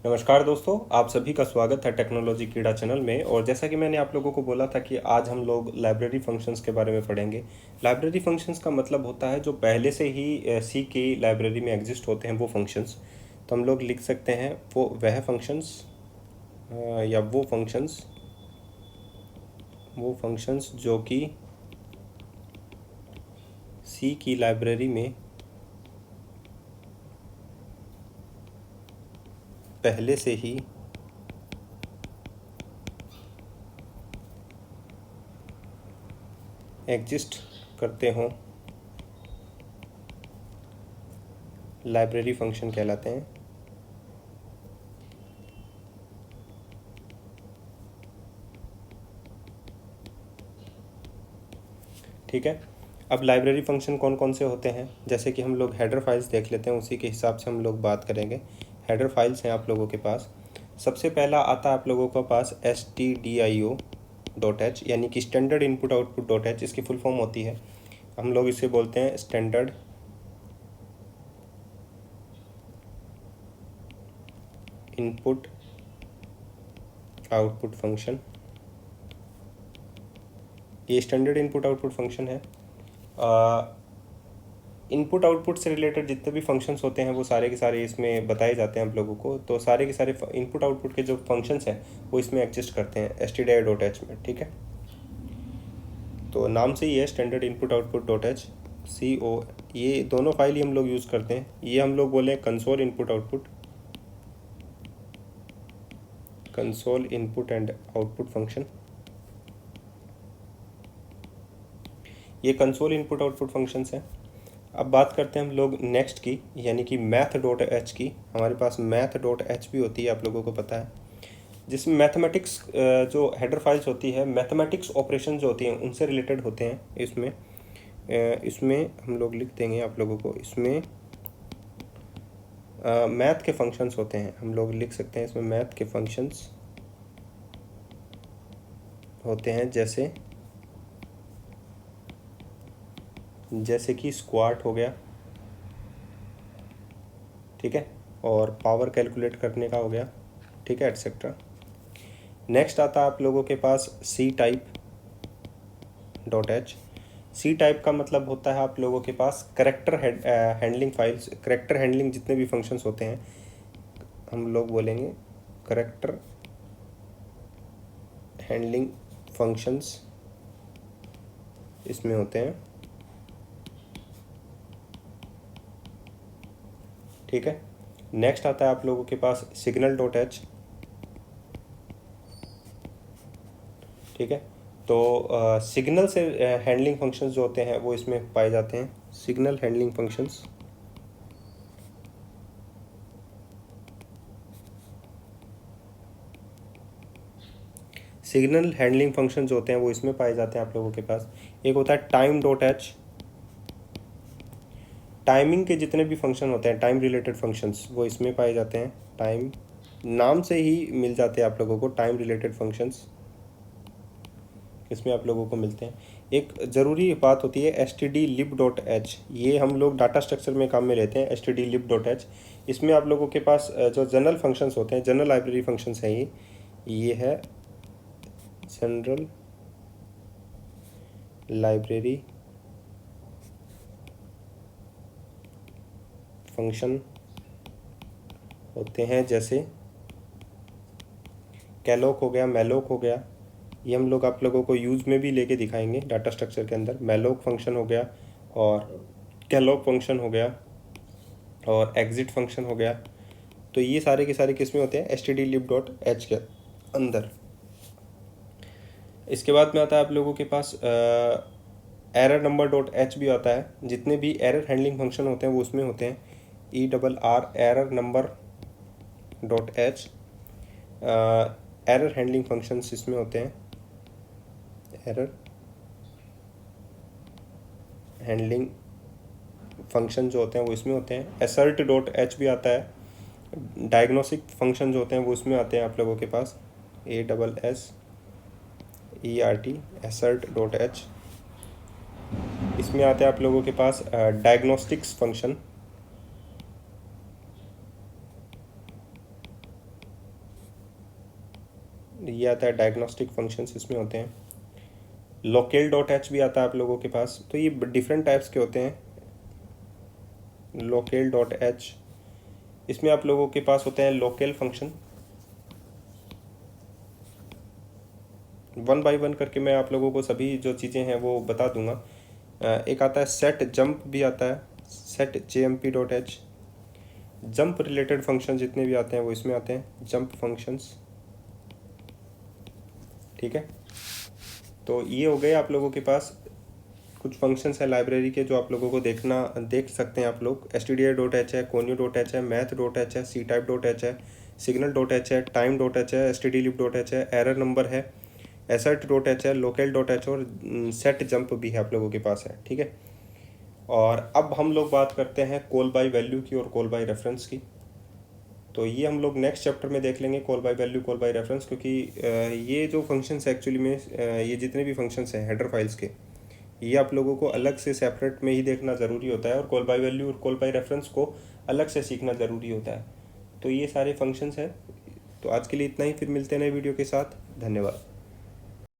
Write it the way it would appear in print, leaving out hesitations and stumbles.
नमस्कार दोस्तों, आप सभी का स्वागत है टेक्नोलॉजी कीड़ा चैनल में। और जैसा कि मैंने आप लोगों को बोला था कि आज हम लोग लाइब्रेरी फंक्शंस के बारे में पढ़ेंगे। लाइब्रेरी फंक्शंस का मतलब होता है जो पहले से ही सी की लाइब्रेरी में एग्जिस्ट होते हैं वो फंक्शंस। तो हम लोग लिख सकते हैं वह फंक्शंस या वो फंक्शंस जो कि सी की लाइब्रेरी में पहले से ही एग्जिस्ट करते हों, लाइब्रेरी फंक्शन कहलाते हैं। ठीक है। अब लाइब्रेरी फंक्शन कौन कौन से होते हैं, जैसे कि हम लोग हेडर फाइल्स देख लेते हैं, उसी के हिसाब से हम लोग बात करेंगे। हेडर फाइल्स हैं आप लोगों के पास। सबसे पहला आता है आप लोगों के पास stdio.h, यानी कि standard input output dot H. इसकी फुल फॉर्म होती है, हम लोग इसे बोलते हैं स्टैंडर्ड इनपुट आउटपुट फंक्शन। ये स्टैंडर्ड इनपुट आउटपुट फंक्शन है। इनपुट आउटपुट से रिलेटेड जितने भी फंक्शंस होते हैं वो सारे के सारे इसमें बताए जाते हैं आप लोगों को। तो सारे के सारे इनपुट आउटपुट के जो फंक्शंस हैं वो इसमें एग्जिस्ट करते हैं stdio.h में। ठीक है, तो नाम से ही है standard input output dot H CO। ये दोनों फाइल ही हम लोग यूज़ करते हैं। ये हम लोग बोले console input and output function. ये कंसोल इनपुट आउटपुट फंक्शंस हैं। अब बात करते हैं हम लोग नेक्स्ट की, यानी कि math.h की। हमारे पास math.h भी होती है, आप लोगों को पता है, जिसमें मैथमेटिक्स जो हेडर फाइल्स होती है, मैथमेटिक्स ऑपरेशन जो होती हैं उनसे रिलेटेड होते हैं। इसमें हम लोग लिख देंगे आप लोगों को, इसमें मैथ के फंक्शंस होते हैं। हम लोग लिख सकते हैं इसमें मैथ के फंक्शंस होते हैं, जैसे कि स्क्वाट हो गया, ठीक है, और पावर कैलकुलेट करने का हो गया, ठीक है, एटसेट्रा। नेक्स्ट आता है आप लोगों के पास ctype.h। सी टाइप का मतलब होता है आप लोगों के पास character handling files, character handling जितने भी फंक्शंस होते हैं हम लोग बोलेंगे करेक्टर हैंडलिंग फंक्शंस इसमें होते हैं। ठीक है, नेक्स्ट आता है आप लोगों के पास signal.h। ठीक है, तो सिग्नल से हैंडलिंग फंक्शंस जो होते हैं वो इसमें पाए जाते हैं, signal handling functions. Signal handling function जो होते हैं वो इसमें पाए जाते हैं आप लोगों के पास। एक होता है time.h। टाइमिंग के जितने भी फंक्शन होते हैं, टाइम रिलेटेड फंक्शंस, वो इसमें पाए जाते हैं। टाइम नाम से ही मिल जाते हैं आप लोगों को, टाइम रिलेटेड फंक्शंस इसमें आप लोगों को मिलते हैं। एक ज़रूरी बात होती है stdlib.h। ये हम लोग डाटा स्ट्रक्चर में काम में लेते हैं, stdlib.h। इसमें आप लोगों के पास जो जनरल फंक्शंस होते हैं, जनरल लाइब्रेरी फंक्शंस हैं, ये है जनरल लाइब्रेरी फंक्शन होते हैं, जैसे कैलोक हो गया, मैलोक हो गया। ये हम लोग आप लोगों को यूज़ में भी लेके दिखाएंगे डाटा स्ट्रक्चर के अंदर। मैलोक फंक्शन हो गया और कैलोक फंक्शन हो गया और एग्जिट फंक्शन हो गया। तो ये सारे के सारे किस में होते हैं, stdlib.h के अंदर। इसके बाद में आता है आप लोगों के पास एरर नंबर डॉट एच भी आता है। जितने भी एरर हैंडलिंग फंक्शन होते हैं वो उसमें होते हैं, ERR error number dot H. Error handling functions इसमें होते हैं, एरर हैंडलिंग फंक्शन जो होते हैं वो इसमें होते हैं। assert.h भी आता है। डायग्नोस्टिक फंक्शन जो होते हैं वो इसमें आते हैं आप लोगों के पास, ASSERT assert.h। इसमें आते हैं आप लोगों के पास डायग्नोस्टिक्स फंक्शन। ये आता है डायग्नोस्टिक फंक्शंस इसमें होते हैं। लोकल डॉट एच भी आता है आप लोगों के पास। तो ये डिफरेंट टाइप्स के होते हैं। लोकल डॉट एच, इसमें आप लोगों के पास होते हैं local function. One by one करके मैं आप लोगों को सभी जो चीज़ें हैं वो बता दूंगा। एक आता है सेट जंप भी आता है, set JMP dot H. Jump related function जितने भी आते हैं वो इसमें आते हैं, जंप फंक्शंस। ठीक है, तो ये हो गए आप लोगों के पास कुछ फंक्शंस हैं लाइब्रेरी के जो आप लोगों को देख सकते हैं आप लोग। stdi.h है, conio.h है, math.h है, ctype.h है, signal.h है, time.h है, stdlib.h है, एरर नंबर है, assert.h है, local.h और set jump भी है आप लोगों के पास है। ठीक है, और अब हम लोग बात करते हैं कॉल बाय वैल्यू की और कॉल बाय रेफरेंस की। तो ये हम लोग नेक्स्ट चैप्टर में देख लेंगे, call by value, call by reference, क्योंकि ये जो फंक्शंस एक्चुअली में ये जितने भी फंक्शंस हैं हेडर फाइल्स के, ये आप लोगों को अलग से सेपरेट में ही देखना ज़रूरी होता है, और कॉल बाय वैल्यू और कॉल बाय रेफरेंस को अलग से सीखना ज़रूरी होता है। तो ये सारे फंक्शंस हैं। तो आज के लिए इतना ही, फिर मिलते हैं नए वीडियो के साथ। धन्यवाद।